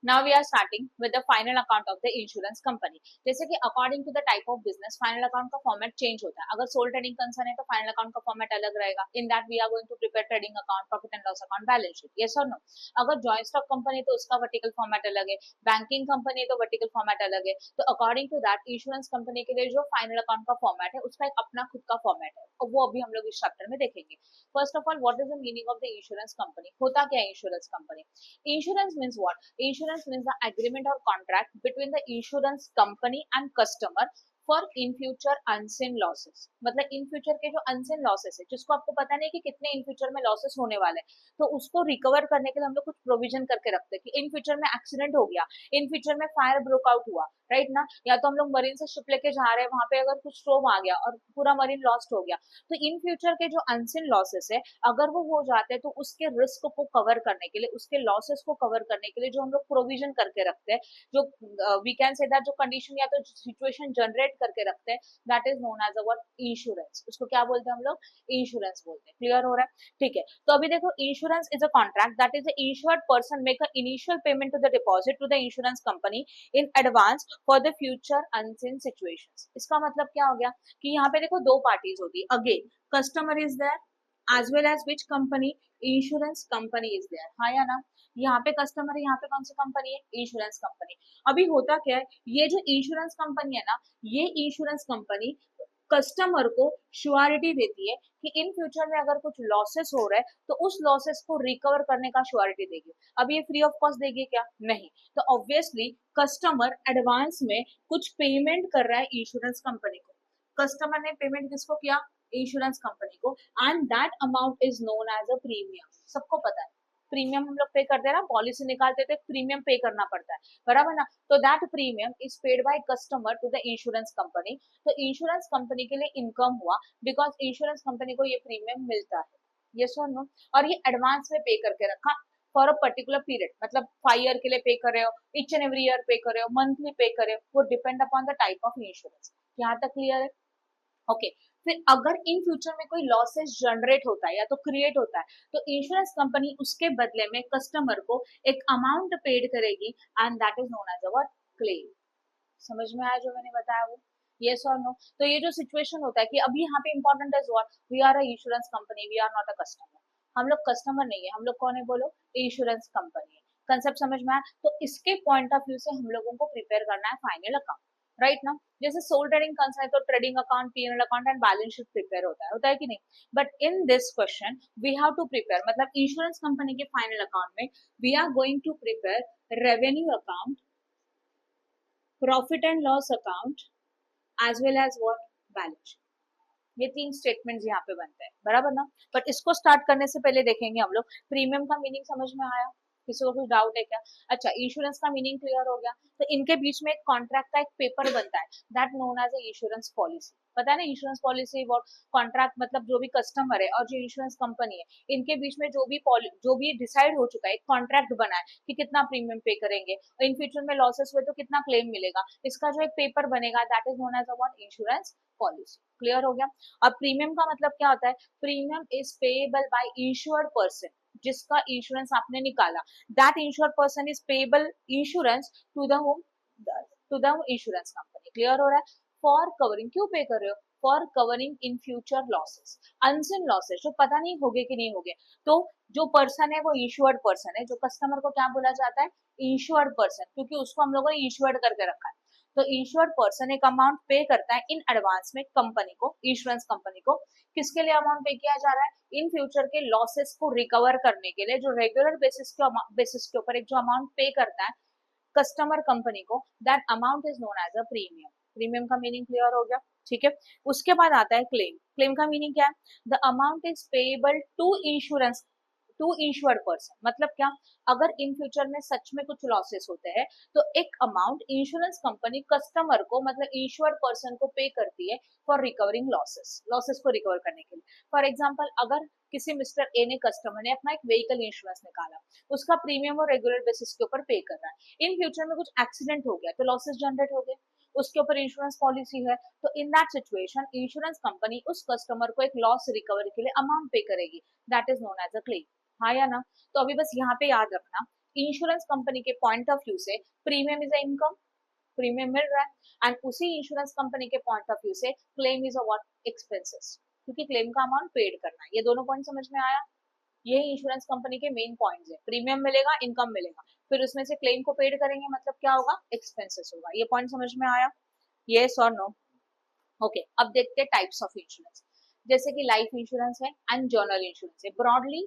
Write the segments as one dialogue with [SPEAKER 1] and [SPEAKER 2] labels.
[SPEAKER 1] Now we are starting with the final account of the insurance company. जैसे कि according to the type of business final account का format change होता है. अगर sole trading concern है तो final account का format अलग रहेगा. In that we are going to prepare trading account, profit and loss account, balance sheet. Yes or no? अगर joint stock company है तो उसका vertical format अलग है. Banking company है तो vertical format अलग है. तो according to that insurance company के लिए जो final account का format है उसका एक अपना खुद का format है. और वो अभी हम लोग इस chapter में देखेंगे. First of all, what is the meaning of the insurance company? होता क्या है insurance company? Insurance means what? Insurance means the agreement or contract between the insurance company and customer for in future unseen losses. मतलब इन future के जो unseen losses है जिसको आपको पता नहीं कि कितने इन फ्यूचर में लॉसेस होने वाले हैं, तो उसको रिकवर करने के लिए हम लोग कुछ प्रोविजन करके रखते हैं कि इन फ्यूचर में एक्सीडेंट हो गया, इन फ्यूचर में फायर ब्रोक आउट हुआ, राइट ना, या तो हम लोग मरीन से शिप लेके जा रहे हैं, वहां पे अगर कुछ स्टॉर्म आ गया और पूरा मरीन लॉस्ट हो गया, तो इन फ्यूचर के जो अनसेन लॉसेस है अगर वो हो जाते हैं तो उसके रिस्क को कवर करने के लिए, उसके लॉसेस को कवर करने के लिए जो हम लोग प्रोविजन करके रखते हैं, जो वी कैन से दैट जो कंडीशन या तो सिचुएशन जनरेट करके रखते हैं, that is known as a what? Insurance. उसको क्या बोलते हैं हम लोग? इंश्योरेंस बोलते हैं. क्लियर हो रहा है? ठीक है. तो अभी देखो, insurance is a contract that is the insured person make a initial payment to the deposit to the insurance company in advance for the future unseen situations. इसका मतलब क्या हो गया कि यहाँ पे देखो दो पार्टीज होती है. Again customer is there as well as which company? Insurance company is there. हाँ या ना? यहाँ पे कस्टमर है, यहाँ पे कौन सी कंपनी है? Insurance company. अभी होता क्या है, ये जो इंश्योरेंस कंपनी है ना, ये इंश्योरेंस कंपनी कस्टमर को श्योरिटी देती है कि इन फ्यूचर में अगर कुछ लॉसेस हो रहा है तो उस लॉसेस को रिकवर करने का श्योरिटी देगी. अब ये फ्री ऑफ कॉस्ट देगी क्या? नहीं. तो ऑब्वियसली कस्टमर एडवांस में कुछ पेमेंट कर रहा है इंश्योरेंस कंपनी को. कस्टमर ने पेमेंट किसको किया? इंश्योरेंस कंपनी को. And that amount is known as a premium. सबको पता है प्रीमियम हम लोग पे करते हैं ना, पॉलिसी निकालते थे, प्रीमियम पे करना पड़ता है, बराबर ना. तो that premium is paid by customer to the insurance company. तो इंश्योरेंस कंपनी के लिए इनकम हुआ बिकॉज इंश्योरेंस कंपनी को ये प्रीमियम मिलता है. यस और नो? और ये एडवांस में पे करके रखा फॉर अ पर्टिकुलर पीरियड. मतलब 5 ईयर के लिए पे कर रहे हो, ईच एंड एवरी ईयर पे कर रहे हो, मंथली पे कर रहे हो, वो depend upon the type of insurance. यहाँ तक क्लियर है? ओके. फिर अगर इन फ्यूचर में कोई लॉसेस जनरेट होता है या तो क्रिएट होता है, तो इंश्योरेंस कंपनी उसके बदले में कस्टमर को एक अमाउंट पेड करेगी and that is known as a what? Claim. समझ में आया जो मैंने बताया वो? यस और नो? तो ये जो सिचुएशन होता है कि अभी यहाँ पे important is what? We are a insurance company, we are not a customer. हम लोग कस्टमर नहीं है, हम लोग कौन है बोलो? इंश्योरेंस कंपनी है. कंसेप्ट समझ में आया? तो इसके पॉइंट ऑफ व्यू से हम लोगों को प्रिपेयर करना है फाइनल अकाउंट, राइट ना. जैसे सोल ट्रेडिंग कंसर्न है तो trading account, PNL account and balance sheet prepare होता है कि नहीं? But in this question we have to prepare, मतलब इंश्योरेंस कंपनी के फाइनल अकाउंट में we are going to prepare revenue account, profit and loss account, as well as what? Balance sheet. ये 3 statements यहाँ पे बनते हैं, बराबर ना. बट इसको स्टार्ट करने से पहले देखेंगे हम लोग प्रीमियम का मीनिंग समझ में आया? किसी को कुछ डाउट है क्या? अच्छा, इंश्योरेंस का मीनिंग क्लियर हो गया. तो इनके बीच में एक कॉन्ट्रैक्ट का एक पेपर बनता है that known as a insurance policy. पता है ना इंश्योरेंस पॉलिसी व्हाट? कॉन्ट्रैक्ट मतलब जो भी कस्टमर है और जो इंश्योरेंस कंपनी है, इनके बीच में जो भी डिसाइड हो चुका है, एक कॉन्ट्रैक्ट बना है कि कितना प्रीमियम पे करेंगे, इन फ्यूचर में लॉसेस हुए तो कितना क्लेम मिलेगा, इसका जो एक पेपर बनेगा that is known as a what? Insurance policy. Clear हो गया? अब प्रीमियम का मतलब क्या होता है? Premium is payable by insured person. जिसका इंश्योरेंस आपने निकाला, that insured person is payable insurance to the home, to the insurance company. Clear हो रहा है? For covering. क्यों पे कर रहे हो? For covering in future losses, unseen losses जो पता नहीं होगे कि नहीं होगे. तो जो पर्सन है वो इंश्योर्ड पर्सन है. जो कस्टमर को क्या बोला जाता है? इंश्योर्ड पर्सन, क्योंकि उसको हम लोगों ने इंश्योर्ड करके रखा है. तो इंश्योर्ड पर्सन एक अमाउंट पे करता है इन एडवांस में कंपनी को, इंश्योरेंस कंपनी को. किसके लिए अमाउंट पे किया जा रहा है? इन फ्यूचर के लॉसेस को रिकवर करने के लिए. जो रेगुलर बेसिस के ऊपर एक जो अमाउंट पे करता है कस्टमर कंपनी को, that amount is known as a premium. Premium का मीनिंग क्लियर हो गया? ठीक है. उसके बाद आता है क्लेम. क्लेम का मीनिंग क्या है? The amount is payable to insurance, to insured person. मतलब क्या? अगर इन फ्यूचर में सच में कुछ लॉसेस होते हैं तो एक अमाउंट इंश्योरेंस कंपनी कस्टमर को, मतलब इंश्योर्ड पर्सन को पे करती है फॉर रिकवरिंग लॉसेस, लॉसेस को रिकवर करने के लिए. फॉर एग्जाम्पल, अगर किसी मिस्टर ए ने, कस्टमर ने अपना एक व्हीकल इंश्योरेंस निकाला, उसका प्रीमियम वो रेगुलर बेसिस के ऊपर पे कर रहा है. इन फ्यूचर में कुछ एक्सीडेंट हो गया तो लॉसेस जनरेट हो गए, उसके ऊपर इंश्योरेंस पॉलिसी है. तो in that situation insurance company उस कस्टमर को एक लॉस रिकवरी के लिए अमाउंट पे करेगी. That is known as a claim. हाँ या ना? तो अभी बस यहाँ पे याद रखना इंश्योरेंस कंपनी के पॉइंट ऑफ व्यू से premium is a income, premium मिल रहा है, एंड उसी इंश्योरेंस कंपनी के पॉइंट ऑफ व्यू से claim is a what, expenses, क्योंकि क्लेम का अमाउंट पेड करना है। ये दोनों पॉइंट समझ में आया? यही इंश्योरेंस कंपनी के मेन पॉइंट्स है, प्रीमियम मिलेगा, इनकम मिलेगा, फिर उसमें से क्लेम को पेड करेंगे, मतलब क्या होगा, एक्सपेंसेस होगा। ये पॉइंट समझ में आया? यस और नो? ओके, अब देखते हैं टाइप्स ऑफ इंश्योरेंस। जैसे कि लाइफ इंश्योरेंस है एंड जर्नल इंश्योरेंस है। ब्रॉडली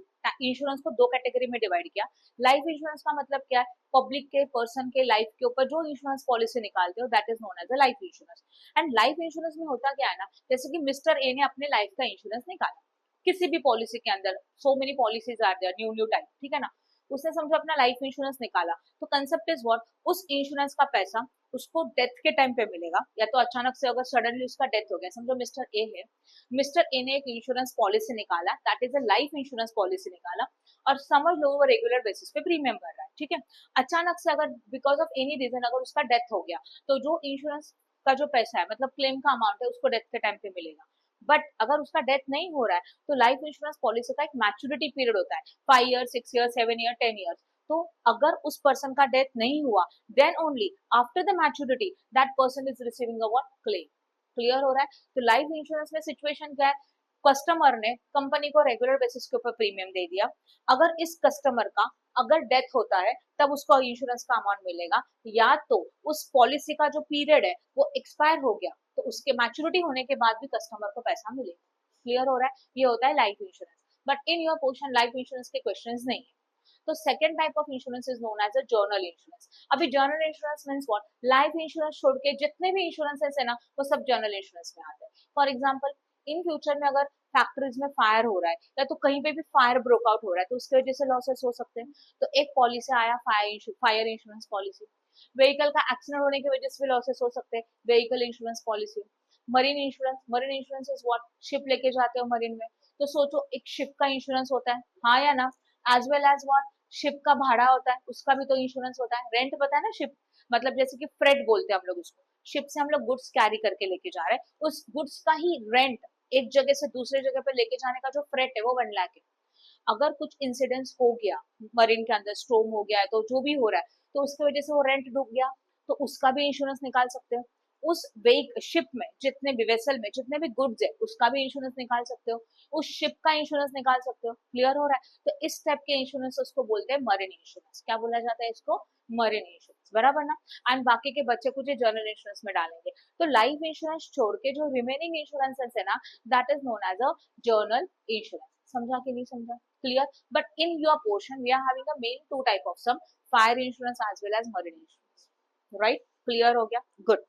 [SPEAKER 1] इंश्योरेंस को दो कैटेगरी में डिवाइड किया। लाइफ इंश्योरेंस का मतलब क्या है, पब्लिक के पर्सन के लाइफ के ऊपर जो इंश्योरेंस पॉलिसी निकालते हो, that is known as a life insurance. And life insurance में होता क्या है ना, जैसे कि मिस्टर ए ने अपने लाइफ का इंश्योरेंस निकाला किसी भी पॉलिसी के अंदर, so many policies are there, new new type, ठीक है ना, उसने समझो अपना लाइफ इंश्योरेंस निकाला, तो कंसेप्ट इज व्हाट, उस इंश्योरेंस का पैसा उसको डेथ के टाइम पे मिलेगा, या तो अचानक से अगर सडनली उसका डेथ हो गया, समझो मिस्टर ए है, मिस्टर ए ने एक इंश्योरेंस पॉलिसी निकाला, that is a life insurance policy निकाला, और समझ लो वो रेगुलर बेसिस पे प्रीमियम भर रहा है, ठीक है। अचानक से अगर बिकॉज ऑफ एनी रीजन अगर उसका डेथ हो गया, तो जो इंश्योरेंस का जो पैसा है, मतलब क्लेम का अमाउंट है, उसको डेथ के टाइम पे मिलेगा। बट अगर उसका डेथ नहीं हो रहा है, तो लाइफ इंश्योरेंस पॉलिसी का एक मैच्योरिटी पीरियड होता है, 5 ईयर, 6 ईयर, 7 ईयर, 10 ईयर। तो अगर उस पर्सन का डेथ नहीं हुआ, then only after the maturity that person is receiving a what, claim. Clear हो रहा है? तो लाइफ इंश्योरेंस में सिचुएशन क्या है, कस्टमर ने कंपनी को रेगुलर बेसिस के ऊपर प्रीमियम दे दिया, अगर इस कस्टमर का अगर डेथ होता है तब उसको इंश्योरेंस का अमाउंट मिलेगा, या तो उस पॉलिसी का जो पीरियड है वो एक्सपायर हो गया, तो उसके मैच्योरिटी होने के बाद भी कस्टमर को पैसा मिलेगा। क्लियर हो रहा है? ये होता है life insurance. But in your portion life insurance के क्वेश्चंस नहीं है। तो second type of insurance is known as a general insurance. अभी general insurance means what, life insurance छोड़ के जितने भी इंश्योरेंसेस है ना, वो सब जर्नल इंश्योरेंस में आते हैं। फॉर एग्जांपल, इन फ्यूचर में अगर फैक्ट्रीज में फायर हो रहा है, या तो कहीं पे भी फायर ब्रोक आउट हो रहा है, तो उसकी वजह से लॉसेस हो सकते हैं, तो एक पॉलिसी आया, फायर इंश्योरेंस पॉलिसी। व्हीकल का एक्सीडेंट होने की वजह से भी लॉसेस हो सकते हैं, vehicle insurance policy. Marine insurance, marine insurance is what, ship लेके जाते हो मरीन में, तो सोचो एक शिप का इंश्योरेंस होता है, हाँ या ना? As well as what, ship का भाड़ा होता है, उसका भी तो इंश्योरेंस होता है। रेंट पता है ना, शिप मतलब जैसे कि फ्रेट बोलते हैं हम लोग उसको, शिप से हम लोग गुड्स कैरी करके लेके जा रहे हैं, उस गुड्स का ही रेंट एक जगह से दूसरे जगह पे लेके जाने का जो फ्रेट है वो 1 लाख है। अगर कुछ इंसिडेंट्स हो गया मरीन के अंदर, स्टॉर्म हो गया है, तो जो भी हो रहा है, तो उसकी वजह से वो रेंट डूब गया, तो उसका भी इंश्योरेंस निकाल सकते हो। उस वेक शिप में जितने भी वेसल में जितने भी गुड्स है, उसका भी इंश्योरेंस निकाल सकते हो, उस शिप का इंश्योरेंस निकाल सकते हो। क्लियर हो रहा है? तो इस टाइप के इंश्योरेंस उसको बोलते हैं मरीन इंश्योरेंस। क्या बोला जाता है इसको? मरीन इंश्योरेंस, बराबर ना? एंड बाकी के बच्चे कुछ जर्नल इंश्योरेंस में डालेंगे। तो लाइफ इंश्योरेंस छोड़ के जो रिमेनिंग इंश्योरेंसेस है ना, that is known as a general insurance. समझा कि नहीं समझा? Clear? But in your portion we are having a main two type of some, fire insurance as well as marine insurance. Right? Clear हो गया? Good.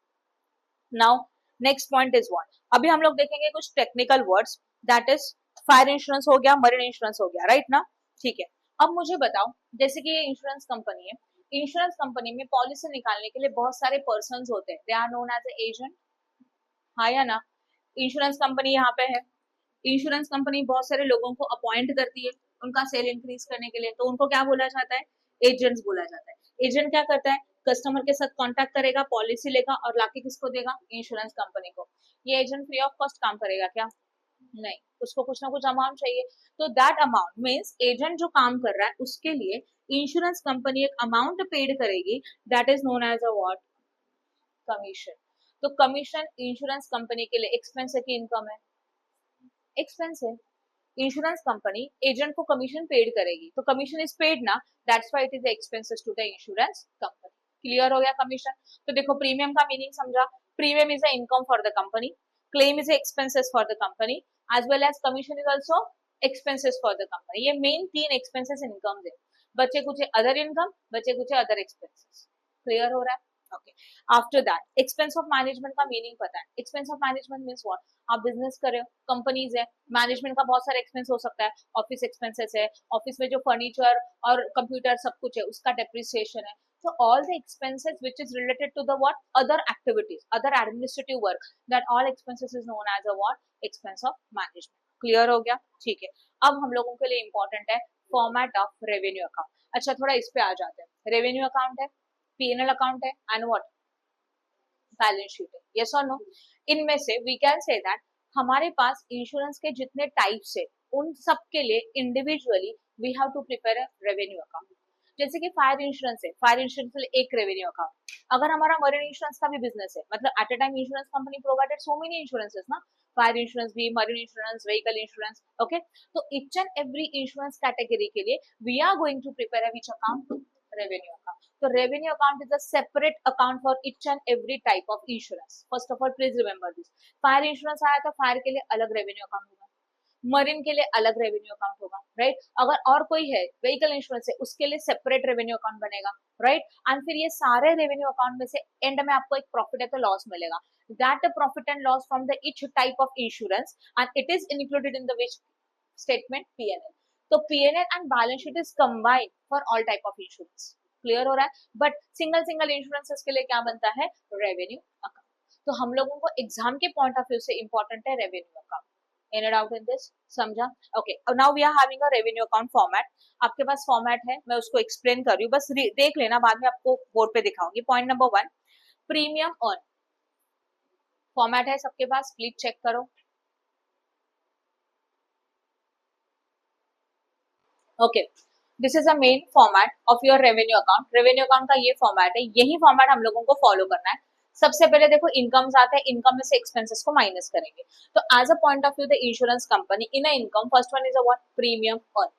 [SPEAKER 1] Now next point is what, अभी हम लोग देखेंगे कुछ technical words, that is fire insurance हो गया, marine insurance हो गया, राइट ना? ठीक है। अब मुझे बताओ, जैसे कि ये इंश्योरेंस कंपनी है, इंश्योरेंस कंपनी में पॉलिसी निकालने के लिए बहुत सारे पर्सन होते हैं, they are known as agent, हाँ या ना? इंश्योरेंस कंपनी यहाँ पे है, इंश्योरेंस कंपनी बहुत सारे लोगों को अपॉइंट करती है उनका सेल इंक्रीज करने के लिए, तो उनको क्या बोला जाता है? एजेंट्स बोला जाता है। एजेंट क्या करता है? कस्टमर के साथ कांटेक्ट करेगा, पॉलिसी लेगा और लाके किसको देगा? इंश्योरेंस कंपनी को। ये एजेंट फ्री ऑफ कॉस्ट काम करेगा क्या? नहीं, उसको कुछ ना कुछ अमाउंट चाहिए, तो दैट अमाउंट मीन्स एजेंट जो काम कर रहा है उसके लिए इंश्योरेंस कंपनी एक अमाउंट पेड करेगी, that is known as a what, commission. तो कमीशन इंश्योरेंस कंपनी के लिए एक्सपेंस है कि इनकम है? एक्सपेंस है। इंश्योरेंस कंपनी एजेंट को कमीशन पेड करेगी, तो कमीशन इज पेड ना, that's why it is expenses to the insurance company. Clear हो गया कमीशन? तो देखो प्रीमियम का मीनिंग समझा, premium is a income for the company, claim is expenses for the company, as well as commission is also expenses for the company. ये main 3 expenses income है, बचे कुछ अदर इनकम, बचे कुछ अदर एक्सपेंसेस। क्लियर हो रहा है? Okay. After that expense of management का मीनिंग पता है? Expense of management means what, आप बिजनेस कर रहे हो, कंपनीज है, मैनेजमेंट का बहुत सारा एक्सपेंस हो सकता है, ऑफिस एक्सपेंसेस है, ऑफिस में जो फर्नीचर और कंप्यूटर सब कुछ है उसका डेप्रिसिएशन है, so all the expenses which is related to the what, other activities, other administrative work, that all expenses is known as a what, expense of management. Clear हो गया? ठीक है। अब हम लोगों के लिए important है फॉर्मेट ऑफ रेवेन्यू अकाउंट। अच्छा, थोड़ा इस पे आ जाते हैं। रेवेन्यू अकाउंट है, पीएनएल अकाउंट है, एंड व्हाट, बैलेंस शीट है। यस और नो? इनमें से वी कैन से दैट हमारे पास इंश्योरेंस के जितने टाइप्स है उन सब के लिए individually we have to prepare a revenue account. जैसे कि फायर इंश्योरेंस है, फायर इंश्योरेंस के लिए एक रेवेन्यू अकाउंट। अगर हमारा मरीन इंश्योरेंस का भी बिजनेस है, मतलब at a time insurance company provided so many insurances ना, फायर इंश्योरेंस भी, marine insurance, vehicle insurance, okay. तो each and every insurance category के लिए we are going to prepare a which account, revenue account. तो revenue account is a separate account for each and every type of insurance. First of all please remember this, fire insurance आया तो fire के लिए अलग revenue account होगा, marine के लिए अलग रेवेन्यू अकाउंट होगा, राइट। अगर और कोई है व्हीकल इंश्योरेंस है, उसके लिए सेपरेट रेवेन्यू अकाउंट बनेगा, राइट। एंड फिर ये सारे रेवेन्यू अकाउंट में से एंड में आपको एक प्रॉफिट है तो लॉस मिलेगा, that the profit and loss from the each type of insurance and it is included in the which statement, PNL. तो PNL and balance sheet is combined for all type of insurance. Clear हो रहा है? But single single insurances के लिए क्या बनता है, revenue account. तो हम लोगों को एग्जाम के पॉइंट ऑफ व्यू से इंपॉर्टेंट है revenue account. Any doubt in this? समझा? Okay, now we are having a revenue account format. आपके पास फॉर्मेट है, मैं उसको एक्सप्लेन कर रही हूँ, बस देख लेना, बाद में आपको बोर्ड पे दिखाऊंगी। Point number 1, premium earn. Format है सबके पास, प्लीज चेक करो। Okay, this is a main format of your revenue account. Revenue account का ये फॉर्मेट है, यही फॉर्मेट हम लोगों को फॉलो करना है। सबसे पहले देखो इनकम्स आते हैं, इनकम में से एक्सपेंसेस को माइनस करेंगे। तो as a point of view the insurance company in a income, first one is a what, premium earn.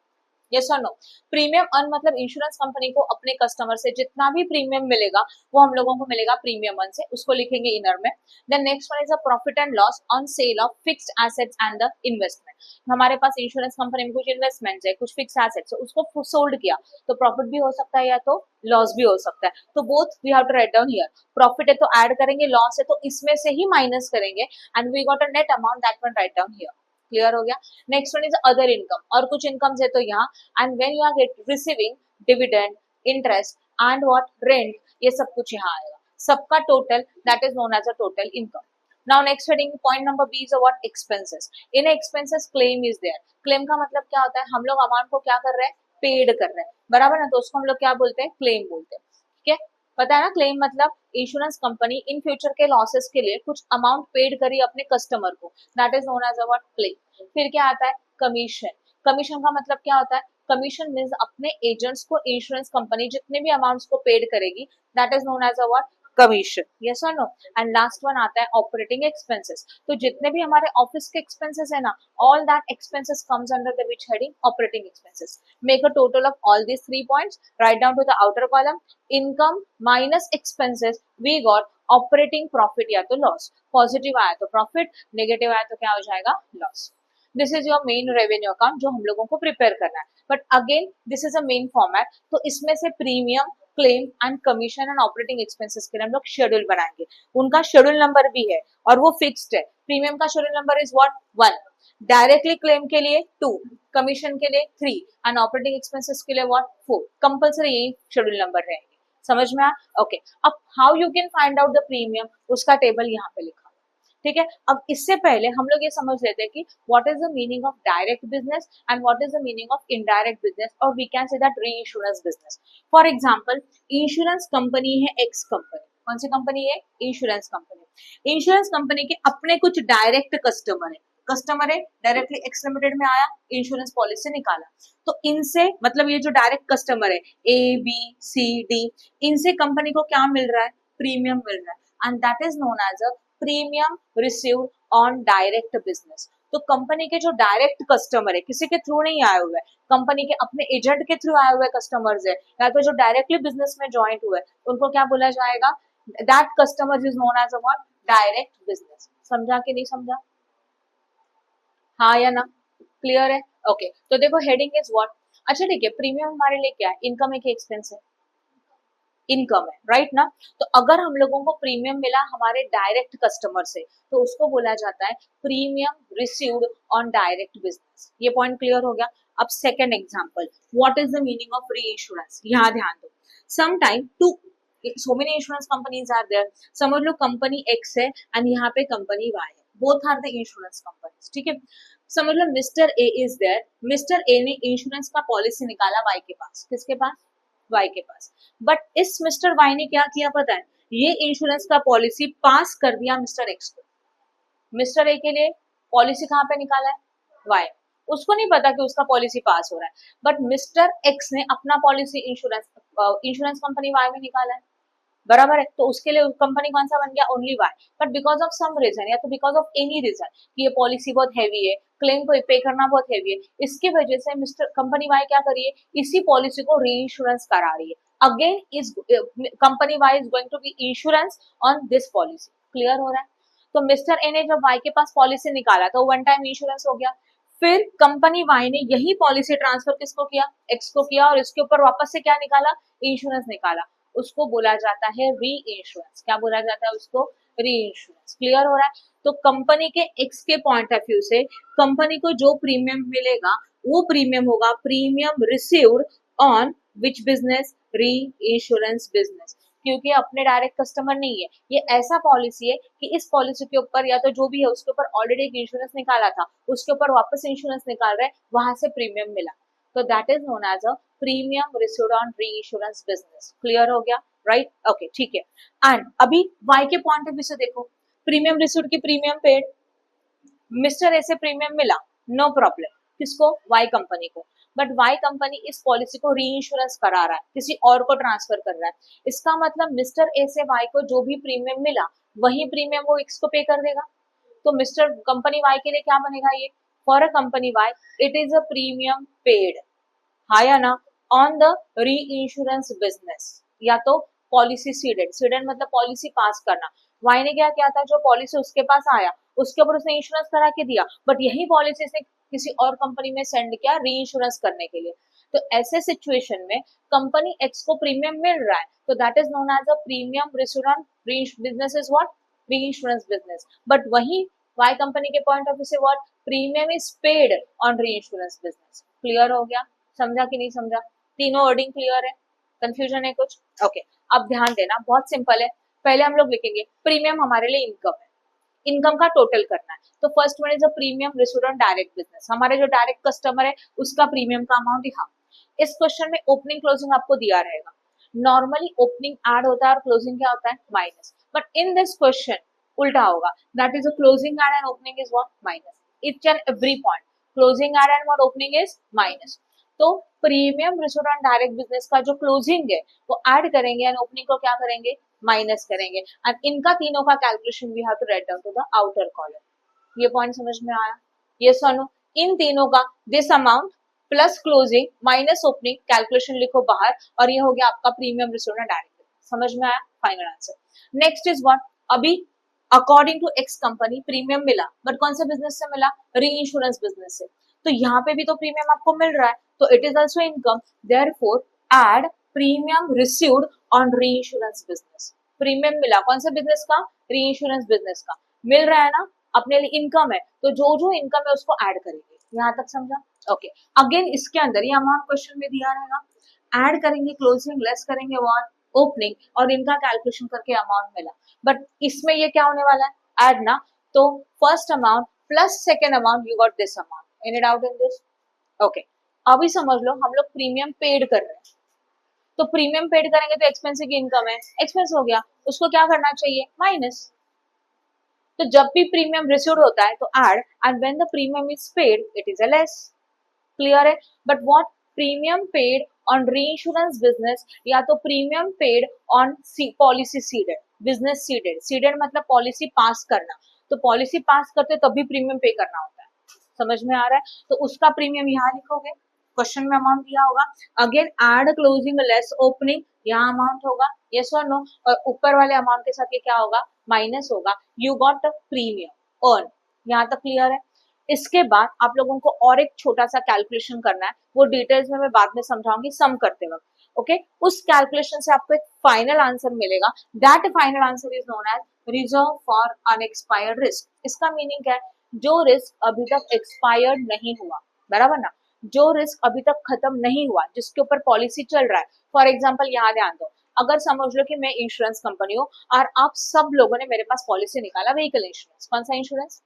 [SPEAKER 1] Yes और नो? प्रीमियम अर्न मतलब इंश्योरेंस कंपनी को अपने कस्टमर से जितना भी प्रीमियम मिलेगा वो हम लोगों को मिलेगा प्रीमियम अर्न से, उसको लिखेंगे इनर में। Then next one is a profit and loss on sale of fixed assets and the investment. हमारे पास इंश्योरेंस कंपनी में कुछ इन्वेस्टमेंट्स है, कुछ फिक्स एसेट्स है, उसको सोल्ड किया तो प्रॉफिट भी हो सकता है या तो लॉस भी हो सकता है। तो both we have to write down here. Profit है तो ऐड करेंगे, लॉस है तो इसमें से ही माइनस करेंगे, and we got a net amount, that one write down here. Clear हो गया? Next one is other income, और कुछ इनकम्स है तो यहाँ, and when you are receiving dividend, interest and what, rent, ये सब कुछ यहाँ आएगा, सबका total, that is known as a total income. Now next heading point number B is what, expenses. In expenses claim is there. Claim का मतलब क्या होता है, हम लोग अमाउंट को क्या कर रहे हैं, पेड कर रहे हैं, बराबर ना, तो उसको हम लोग क्या बोलते हैं, क्लेम बोलते हैं। ठीक है, पता है ना? क्लेम मतलब इंश्योरेंस कंपनी इन फ्यूचर के लॉसेस के लिए कुछ अमाउंट पेड करी अपने कस्टमर को, that is known as a what, claim. फिर क्या आता है, कमीशन। कमीशन का मतलब क्या होता है, कमीशन मीन्स अपने एजेंट्स को इंश्योरेंस कंपनी जितने भी अमाउंट्स को पेड करेगी, that is known as a what, commission. Yes और नो? एंड लास्ट वन आता है ऑपरेटिंग एक्सपेंसेस। तो जितने भी हमारे ऑफिस के एक्सपेंसेस है ना, all that expenses comes under the which heading, operating expenses. Make a total of all these 3 points, write down to the outer column, income minus expenses, we got operating profit या तो loss. Positive आया तो profit, negative आया तो क्या हो जाएगा, loss. This is your main revenue account जो हम लोगों को प्रिपेयर करना है। But again this is a main format, तो इसमें से premium, claim and commission and operating expenses के लिए हम लोग शेड्यूल बनाएंगे। उनका शेड्यूल नंबर भी है और वो फिक्स्ड है। प्रीमियम का schedule number is what, 1, directly claim के लिए 2, कमीशन के लिए 3 एंड ऑपरेटिंग एक्सपेंसेस के लिए व्हाट, 4। कंपल्सरी यही शेड्यूल नंबर रहेंगे। समझ में आया? ओके, अब how you can find out the premium, उसका टेबल यहाँ पे लिखा। ठीक है, अब इससे पहले हम लोग ये समझ लेते हैं कि what is the meaning of direct business and what is the meaning of indirect business, और वी कैन से दैट री insurance business. For example, insurance company है एक्स कंपनी, कौन सी कंपनी है, इंश्योरेंस कंपनी। इंश्योरेंस कंपनी के अपने कुछ direct customer है directly x limited में आया, इंश्योरेंस पॉलिसी निकाला, तो इनसे मतलब ये जो डायरेक्ट कस्टमर है ए बी सी डी, इनसे कंपनी को क्या मिल रहा है, प्रीमियम मिल रहा है, and that is known as a premium received on direct business. तो कंपनी के जो डायरेक्ट कस्टमर है, किसी के थ्रू नहीं आए हुए, कंपनी के अपने एजेंट के थ्रू आए हुए कस्टमर्स है, या तो जो डायरेक्टली बिजनेस में ज्वाइंट हुए, उनको क्या बोला जाएगा, that customer is known as a what, direct business. समझा कि नहीं समझा? हाँ या ना? क्लियर है? ओके, तो देखो हेडिंग इज व्हाट। अच्छा ठीक है, प्रीमियम हमारे लिए क्या है, इनकम है कि एक्सपेंस है, इनकम है, राइट ना। तो अगर हम लोगों को प्रीमियम मिला हमारे डायरेक्ट कस्टमर से, तो उसको बोला जाता है premium received on direct business. ये पॉइंट क्लियर हो गया। अब second example, what is the meaning of reinsurance, यहाँ ध्यान दो। Some time to so many insurance companies are there, समझ लो कंपनी एक्स है एंड यहाँ पे कंपनी वाई है, both are the insurance companies. ठीक है, समझ लो mister A is there, mister A ने इंश्योरेंस का पॉलिसी निकाला वाई के पास, किसके पास, वाई के पास। बट इस मिस्टर वाई ने क्या किया पता है, ये इंश्योरेंस का पॉलिसी पास कर दिया मिस्टर एक्स को। मिस्टर ए के लिए पॉलिसी कहाँ पे निकाला है, वाई, उसको नहीं पता कि उसका पॉलिसी पास हो रहा है, बट मिस्टर एक्स ने अपना पॉलिसी इंश्योरेंस कंपनी वाई में निकाला है, बराबर है, तो उसके लिए कंपनी कौन सा बन गया, only Y. But because of some reason या तो बिकॉज ऑफ एनी रीजन कि ये पॉलिसी बहुत हैवी है, क्लेम को पे करना बहुत हैवी है, इसकी वजह से मिस्टर कंपनी वाई क्या करिए, इसी पॉलिसी को री इंश्योरेंस करा रही है। Again is company Y is going to be insurance on this policy. Clear हो रहा है? तो मिस्टर ए ने जब वाई के पास पॉलिसी निकाला तो वन टाइम इंश्योरेंस हो गया। फिर कंपनी वाई ने यही पॉलिसी ट्रांसफर किसको किया, एक्स को किया, और इसके ऊपर वापस से क्या निकाला, इंश्योरेंस निकाला। उसको बोला जाता है री इंश्योरेंस। क्या बोला जाता है उसको, री इंश्योरेंस। क्लियर हो रहा है? तो कंपनी के एक्स के पॉइंट ऑफ व्यू से कंपनी को जो प्रीमियम मिलेगा वो प्रीमियम होगा premium received on which business, री इंश्योरेंस बिजनेस। क्योंकि अपने डायरेक्ट कस्टमर नहीं है, ये ऐसा पॉलिसी है कि इस पॉलिसी के ऊपर या तो जो भी है उसके ऊपर ऑलरेडी एक इंश्योरेंस निकाला था, उसके ऊपर वापस इंश्योरेंस निकाल रहे हैं, वहां से प्रीमियम मिला। तो that is known as a premium received on री इंश्योरेंस बिजनेस। क्लियर हो गया? राइट, ओके, ठीक है। एंड अभी वाई के पॉइंट ऑफ व्यू से देखो, प्रीमियम रिसीव्ड की प्रीमियम पेड, मिस्टर ए से प्रीमियम मिला, नो प्रॉब्लम, किसको, वाई कंपनी को। बट वाई कंपनी इस पॉलिसी को री इंश्योरेंस करा रहा है, किसी और को ट्रांसफर कर रहा है। इसका मतलब मिस्टर ए से वाई को जो भी प्रीमियम मिला वही प्रीमियम वो एक्स को पे कर देगा। तो मिस्टर कंपनी वाई के लिए क्या बनेगा ये, for a company why it is a premium paid, हाँ या ना, ऑन द री इंश्योरेंस बिजनेस, या तो पॉलिसी सीडेड, सीडेड मतलब पॉलिसी पास करना। वाई ने क्या किया था, जो पॉलिसी उसके पास आया उसके ऊपर उसने इंश्योरेंस करा के दिया, बट यही पॉलिसी से किसी और कंपनी में सेंड किया री इंश्योरेंस करने के लिए। तो ऐसे सिचुएशन में कंपनी एक्स को प्रीमियम मिल रहा है, तो that is known as a premium received on re business is what, re insurance business. But वही वाई कंपनी के पॉइंट ऑफ व्यू से what, premium is paid on री इंश्योरेंस बिजनेस। क्लियर हो गया? समझा कि नहीं समझा? तीनों वर्डिंग क्लियर है? कंफ्यूजन है कुछ? ओके, अब ध्यान देना, बहुत सिंपल है। पहले हम लोग लिखेंगे प्रीमियम हमारे लिए इनकम है, इनकम का टोटल करना है। तो first one is a premium received on direct business, हमारे जो डायरेक्ट कस्टमर है उसका प्रीमियम का अमाउंट यहाँ। इस क्वेश्चन में ओपनिंग क्लोजिंग आपको दिया रहेगा। नॉर्मली ओपनिंग ऐड होता है और क्लोजिंग क्या होता है, minus. But in this question उल्टा होगा, that is a closing add and opening is what, minus. Each and every point closing add and what, opening is minus. तो premium received on direct business का जो closing है वो add करेंगे and opening को क्या करेंगे, माइनस करेंगे। एंड इनका तीनों का calculation we have to write down to the outer column. ये पॉइंट समझ में आया? यस और नो? इन तीनों का this amount plus closing minus opening calculation लिखो बाहर, और ये हो गया आपका प्रीमियम रिसीव्ड ऑन डायरेक्ट। समझ में आया? Final answer. Next is what, अभी according to X company premium मिला, बट कौन से बिजनेस से मिला, री इंश्योरेंस बिजनेस से। तो यहाँ पे भी तो प्रीमियम आपको मिल रहा है, तो it is also income, therefore add premium received on री इंश्योरेंस बिजनेस। प्रीमियम मिला कौन से बिजनेस का, री इंश्योरेंस बिजनेस का, मिल रहा है ना, अपने लिए इनकम है, तो जो जो इनकम है उसको ऐड करेंगे। यहाँ तक समझा? ओके, अगेन इसके अंदर ये अमाउंट क्वेश्चन में दिया रहेगा, ऐड करेंगे क्लोजिंग, लेस करेंगे व्हाट, ओपनिंग, और इनका कैलकुलेशन करके अमाउंट मिला। बट इसमें ये क्या होने वाला है, ऐड ना, तो first amount plus second amount, you got this amount. Any doubt in this? Okay, अभी समझ लो हम लोग प्रीमियम पेड कर रहे हैं, तो प्रीमियम पेड करेंगे तो एक्सपेंसिव की इनकम है, एक्सपेंस हो गया, उसको क्या करना चाहिए, माइनस। तो जब भी प्रीमियम रिसीव्ड होता है तो add, and when the premium is paid it is a less. Clear है? But what, premium paid on री इंश्योरेंस बिजनेस, या तो premium paid on policy ceded, business ceded, ceded मतलब पॉलिसी पास करना, तो पॉलिसी पास करते तभी प्रीमियम पे करना होता है। समझ में आ रहा है? तो उसका प्रीमियम यहाँ लिखोगे, क्वेश्चन में अमाउंट दिया होगा, again add closing less opening, यहाँ अमाउंट होगा, यस और नो, और ऊपर वाले अमाउंट के साथ ये क्या होगा, माइनस होगा, यू गॉट प्रीमियम अर्न। यहाँ तक क्लियर है? इसके बाद आप लोगों को और एक छोटा सा कैलकुलेशन करना है, वो डिटेल्स में मैं बाद में समझाऊंगी सम करते वक्त। ओके, उस कैलकुलेशन से आपको एक फाइनल आंसर मिलेगा, that final answer is known as reserve for unexpired risk. इसका मीनिंग क्या है, जो रिस्क अभी तक एक्सपायर्ड नहीं हुआ, बराबर ना, जो रिस्क अभी तक खत्म नहीं हुआ, जिसके ऊपर पॉलिसी चल रहा है। फॉर एग्जाम्पल यहाँ ध्यान दो, अगर समझ लो कि मैं इंश्योरेंस कंपनी हूँ और आप सब लोगों ने मेरे पास पॉलिसी निकाला, व्हीकल इंश्योरेंस। कौन सा इंश्योरेंस?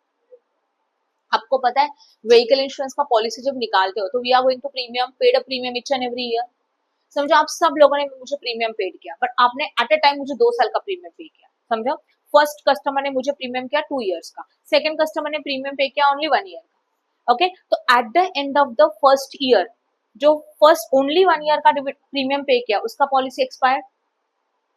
[SPEAKER 1] आपको पता है व्हीकल इंश्योरेंस का पॉलिसी जब निकालते हो तो we are going to premium paid a premium each and every year. समझो आप सब लोगों ने मुझे प्रीमियम पेड किया, बट आपने एट ए टाइम मुझे 2 साल का प्रीमियम पे किया। समझो, फर्स्ट कस्टमर ने मुझे प्रीमियम किया 2 इयर्स का, सेकंड कस्टमर ने प्रीमियम पे किया ओनली 1 ईयर का। ओके तो at the end of the first year जो फर्स्ट ओनली 1 ईयर का प्रीमियम पे किया उसका पॉलिसी एक्सपायर्ड,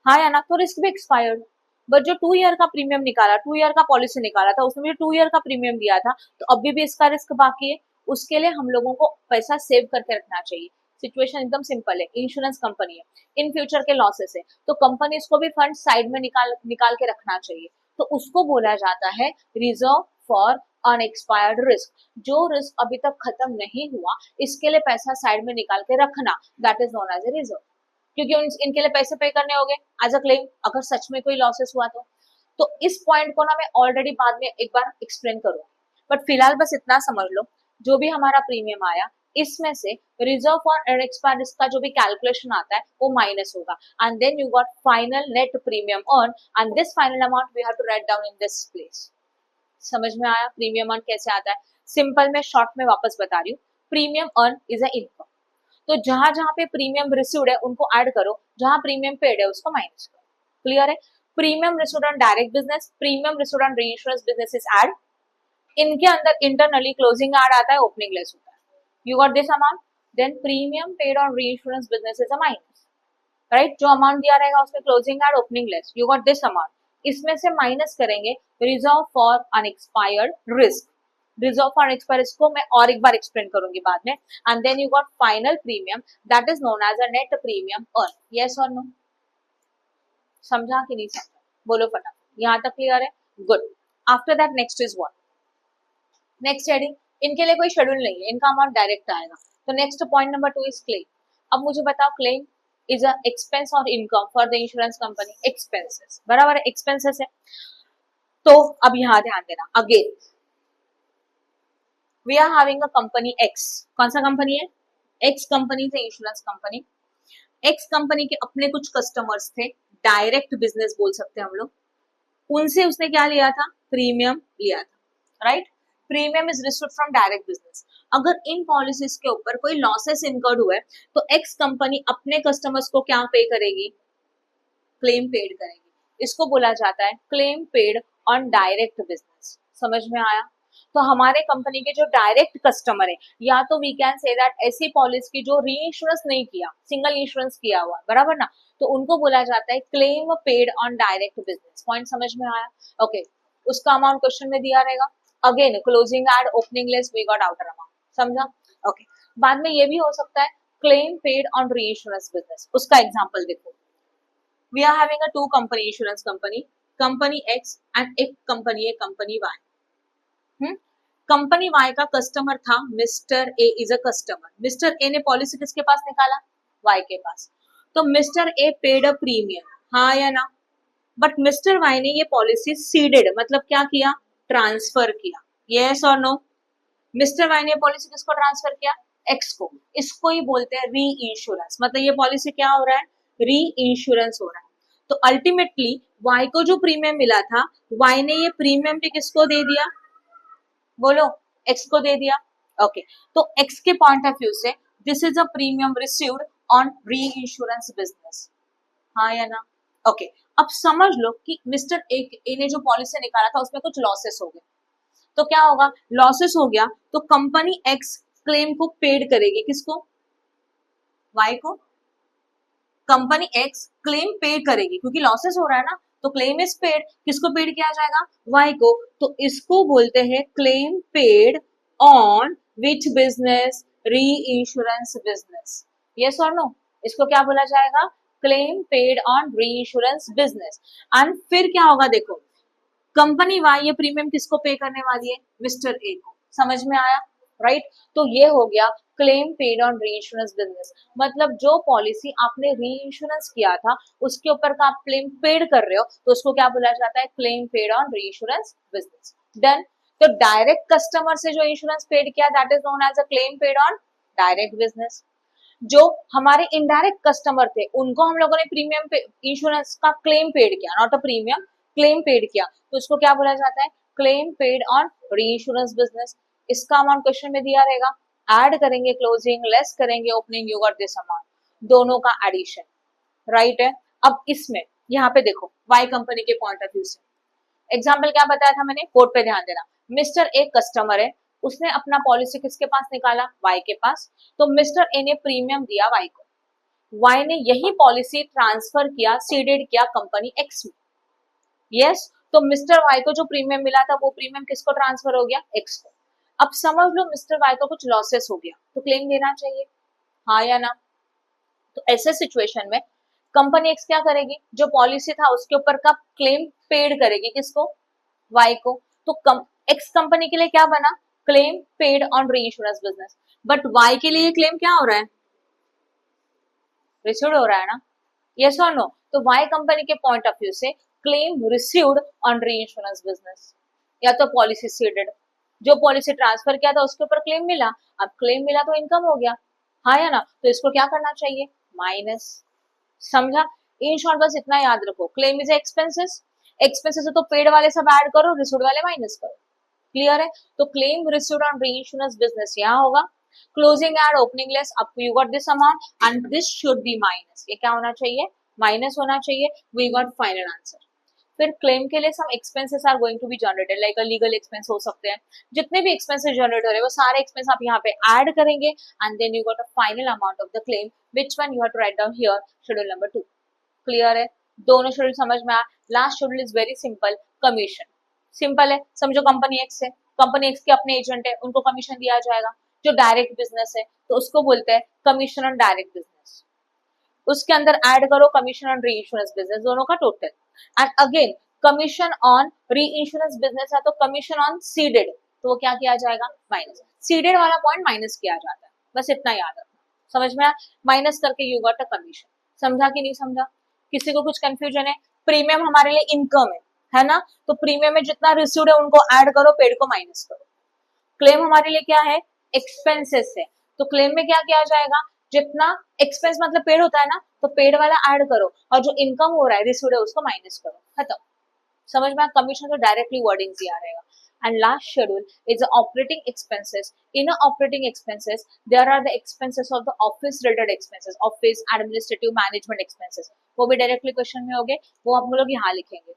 [SPEAKER 1] हाँ या ना, तो रिस्क भी एक्सपायर्ड। बट जो 2 ईयर का प्रीमियम निकाला, 2 ईयर का पॉलिसी निकाला था, उसने मुझे 2 ईयर का प्रीमियम दिया था, तो अभी भी इसका रिस्क बाकी है। उसके लिए हम लोगों को पैसा सेव करके रखना चाहिए। सिचुएशन एकदम सिंपल है, इंश्योरेंस कंपनी है, इन फ्यूचर के लॉसेस है, तो कंपनीज को भी फंड साइड में निकाल निकाल के रखना चाहिए। तो उसको बोला जाता है रिजर्व फॉर अनएक्सपायर्ड रिस्क। जो रिस्क अभी तक खत्म नहीं हुआ, इसके लिए पैसा साइड में निकाल के रखना, that is known as a reserve. क्योंकि इनके लिए पैसे पे करने होंगे एज अ क्लेम, अगर सच में कोई लॉसेस हुआ तो इस पॉइंट को ना मैं ऑलरेडी बाद में एक बार एक्सप्लेन करूंगी, बट फिलहाल बस इतना समझ लो, जो भी हमारा प्रीमियम आया इसमें से रिजर्व फॉर अनएक्सपायर्ड रिस्क का जो भी कैलकुलेशन आता है वो माइनस होगा, and then you got final net premium earn, and this final amount we have to write down in this place. समझ में आया प्रीमियम अर्न कैसे आता है? सिंपल में शॉर्ट में वापस बता रही हूँ, premium earn is a income. तो जहां जहां पे प्रीमियम रिसीव्ड है उनको ऐड करो, जहां प्रीमियम पेड है उसको माइनस करो। क्लियर है? Premium received on direct business, premium received on reinsurance business is add. इनके अंदर इंटरनली क्लोजिंग ऐड आता है, ओपनिंग लेस होता है। You got this amount, then premium paid on reinsurance business is a minus, right? जो amount दिया रहेगा उसमें closing add, opening less, you got this amount. इसमें से माइनस करेंगे reserve for unexpired risk. Reserve for unexpired risk को मैं और एक बार एक्सप्लेन करूंगी बाद में, and then you got final premium, that is known as a net premium earn. Yes और नो? समझा कि नहीं समझा? बोलो फटाफट, यहाँ तक क्लियर है? Good. After that next is what? Next heading, इनके लिए कोई शेड्यूल नहीं है, इनका अमाउंट डायरेक्ट आएगा। तो next point number 2 is claim. अब मुझे बताओ, क्लेम इज अ एक्सपेंस और income for the insurance company. Expenses, बराबर है, एक्सपेंसेस है। तो अब यहाँ ध्यान देना, again we are having a company X. कौन सा कंपनी है? एक्स कंपनी से इंश्योरेंस कंपनी। एक्स कंपनी के अपने कुछ कस्टमर्स थे, डायरेक्ट बिजनेस बोल सकते हैं हम लोग, उनसे उसने क्या लिया था? प्रीमियम लिया था, right? Premium is received from direct business. अगर इन पॉलिसीज के ऊपर कोई लॉसेस इनकर्ड हुए तो एक्स कंपनी अपने कस्टमर्स को क्या पे करेगी? क्लेम पेड करेगी। इसको बोला जाता है claim paid on direct business. समझ में आया? तो हमारे कंपनी के जो डायरेक्ट कस्टमर है, या तो वी कैन से दैट ऐसी पॉलिसी की जो री इंश्योरेंस नहीं किया, सिंगल इंश्योरेंस किया हुआ, बराबर ना, तो उनको बोला जाता है claim paid on direct business. Point समझ में आया? ओके उसका अमाउंट क्वेश्चन में दिया रहेगा। Again closing add, opening less, we got outer amount. समझा? ओके बाद में ये भी हो सकता है क्लेम पेड ऑन री इंश्योरेंस बिजनेस। उसका एग्जाम्पल देखो, we are having a two company insurance company, company X and एक कंपनी है कंपनी Y। कंपनी Y का कस्टमर था mister A, is a customer. Mister A ने पॉलिसी किसके पास निकाला? Y के पास। तो mister A paid a premium, हाँ या ना? बट मिस्टर Y ने ये पॉलिसी सीडेड, मतलब क्या किया? ट्रांसफर किया। यस और नो? मिस्टर वाई ने पॉलिसी किसको ट्रांसफर किया? एक्स को। इसको ही बोलते हैं री इंश्योरेंस, मतलब ये पॉलिसी क्या हो रहा है? री इंश्योरेंस हो रहा है। तो अल्टीमेटली वाई को जो प्रीमियम मिला था, वाई ने ये प्रीमियम भी किसको दे दिया? बोलो, एक्स को दे दिया। ओके तो एक्स के पॉइंट ऑफ व्यू से this is a premium received on री इंश्योरेंस बिजनेस, हाँ या ना? ओके अब समझ लो कि मिस्टर ए ने जो पॉलिसी निकाला था उसमें कुछ लॉसेस हो गए, तो क्या होगा? लॉसेस हो गया तो कंपनी एक्स क्लेम को पेड करेगी, किसको? वाई को। कंपनी एक्स क्लेम पे करेगी क्योंकि लॉसेस हो रहा है ना, तो क्लेम इज पेड। किसको पेड किया जाएगा? वाई को। तो इसको बोलते हैं claim paid on which business? री इंश्योरेंस बिजनेस। यस और नो? इसको क्या बोला जाएगा? क्लेम पेड ऑन री इंश्योरेंस बिजनेस। एंड फिर क्या होगा देखो, कंपनी वाई ये प्रीमियम किसको पे करने वाली है? मिस्टर ए को। समझ में आया? राइट तो ये हो गया क्लेम पेड ऑन री इंश्योरेंस बिजनेस, मतलब जो पॉलिसी आपने री इंश्योरेंस किया था उसके ऊपर का आप क्लेम पेड कर रहे हो, तो उसको क्या बोला जाता है? क्लेम पेड ऑन री इंश्योरेंस बिजनेस। डन। तो डायरेक्ट कस्टमर से जो इंश्योरेंस पेड किया that is known as a claim paid on direct business. जो हमारे इनडायरेक्ट कस्टमर थे उनको हम लोगों ने प्रीमियम इंश्योरेंस का क्लेम पेड किया, not a premium, claim paid किया, तो उसको क्या बोला जाता है? क्लेम पेड ऑन री इंश्योरेंस बिजनेस। इसका अमाउंट क्वेश्चन में दिया रहेगा, ऐड करेंगे क्लोजिंग, लेस करेंगे opening, you got this amount, दोनों का एडिशन, राइट है? अब इसमें यहाँ पे देखो वाई कंपनी के पॉइंट ऑफ व्यू से एग्जाम्पल क्या बताया था मैंने, कोड पे ध्यान देना। मिस्टर ए कस्टमर है, उसने अपना पॉलिसी किसके पास निकाला, वाई के पास। तो मिस्टर ए ने प्रीमियम दिया वाई को, वाई ने यही पॉलिसी ट्रांसफर किया, सीडेड किया कंपनी एक्स में। यस, तो मिस्टर वाई को जो प्रीमियम मिला था वो प्रीमियम किसको ट्रांसफर हो गया, एक्स को। अब समझ लो मिस्टर वाई को कुछ लॉसेस हो गया, तो क्लेम देना चाहिए, हाँ या ना। तो ऐसे सिचुएशन में कंपनी एक्स क्या करेगी, जो पॉलिसी था उसके ऊपर का क्लेम पेड करेगी, किसको, वाई को। तो एक्स कंपनी के लिए क्या बना, क्लेम पेड ऑन री इंश्योरेंस बिजनेस। बट वाई के लिए क्लेम क्या हो रहा है, रिसीव्ड हो रहा है ना, यस और नो। तो वाई कंपनी के पॉइंट ऑफ व्यू से क्लेम रिसीव्ड ऑन री इंश्योरेंस बिजनेस, या तो पॉलिसी सीडेड, जो पॉलिसी ट्रांसफर किया था उसके ऊपर क्लेम मिला, अब क्लेम मिला तो इनकम हो गया, हाँ या ना। तो इसको क्या करना चाहिए, माइनस, समझा। इन शॉर्ट बस इतना याद रखो, क्लेम इज एक्सपेंसेस, एक्सपेंसेस है तो पेड वाले सब ऐड करो, रिसीव्ड वाले माइनस करो, क्लियर है। तो क्लेम रिसीव्ड ऑन री इंश्योरेंस बिजनेस यहाँ होगा, closing add opening less up you got this amount and this should be minus, ये क्या होना चाहिए, माइनस होना चाहिए, वी गॉट फाइनल आंसर। फिर क्लेम के लिए some expenses are going to be generated, like legal expense हो सकते हैं, जितने भी एक्सपेंसेस जनरेट हो रहे हैं वो सारे एक्सपेंस आप यहाँ पे ऐड करेंगे and then you got a final amount of the claim, which one you have to write down here, schedule number 2, clear है। दोनों शेड्यूल समझ में आया। Last schedule is very simple, commission, simple है, समझो कंपनी एक्स है, company X के अपने एजेंट है, उनको कमीशन दिया जाएगा। जो डायरेक्ट बिजनेस है तो उसको बोलते हैं कमीशन ऑन डायरेक्ट बिजनेस, उसके अंदर ऐड करो कमीशन ऑन री इंश्योरेंस बिजनेस, दोनों का total. And again commission on री इंश्योरेंस बिजनेस है तो कमीशन ऑन सीडेड, तो वो क्या किया जाएगा, माइनस, सीडेड वाला पॉइंट माइनस किया जाता है, बस इतना याद रखना, समझ में आया, माइनस करके यू गॉट अ कमीशन। समझा कि नहीं समझा, किसी को कुछ कंफ्यूजन है। प्रीमियम हमारे लिए इनकम है ना, तो प्रीमियम में जितना रिसीव्ड है उनको ऐड करो, पेड को माइनस करो। क्लेम हमारे लिए क्या है, एक्सपेंसेस है, तो क्लेम में क्या किया जाएगा, जितना एक्सपेंस मतलब पेड होता है ना, तो पेड वाला ऐड करो और जो इनकम हो रहा है रिसीव्ड है उसको माइनस करो, खत्म। समझ में, कमीशन तो डायरेक्टली वर्डिंग दिया रहेगा। And last schedule is the operating expenses. In a operating expenses, there are the expenses of the office related expenses, office administrative management expenses. वो भी directly question में होंगे, वो आप लोग यहाँ लिखेंगे।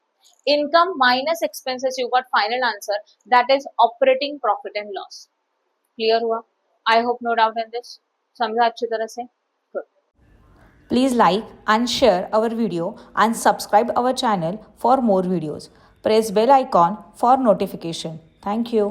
[SPEAKER 1] Income minus expenses, you got final answer, that is operating profit and loss. Clear हुआ? I hope no doubt in this. समझा अच्छी तरह से? Good.
[SPEAKER 2] Please like and share our video and subscribe our channel for more videos. Press bell icon for notification. Thank you.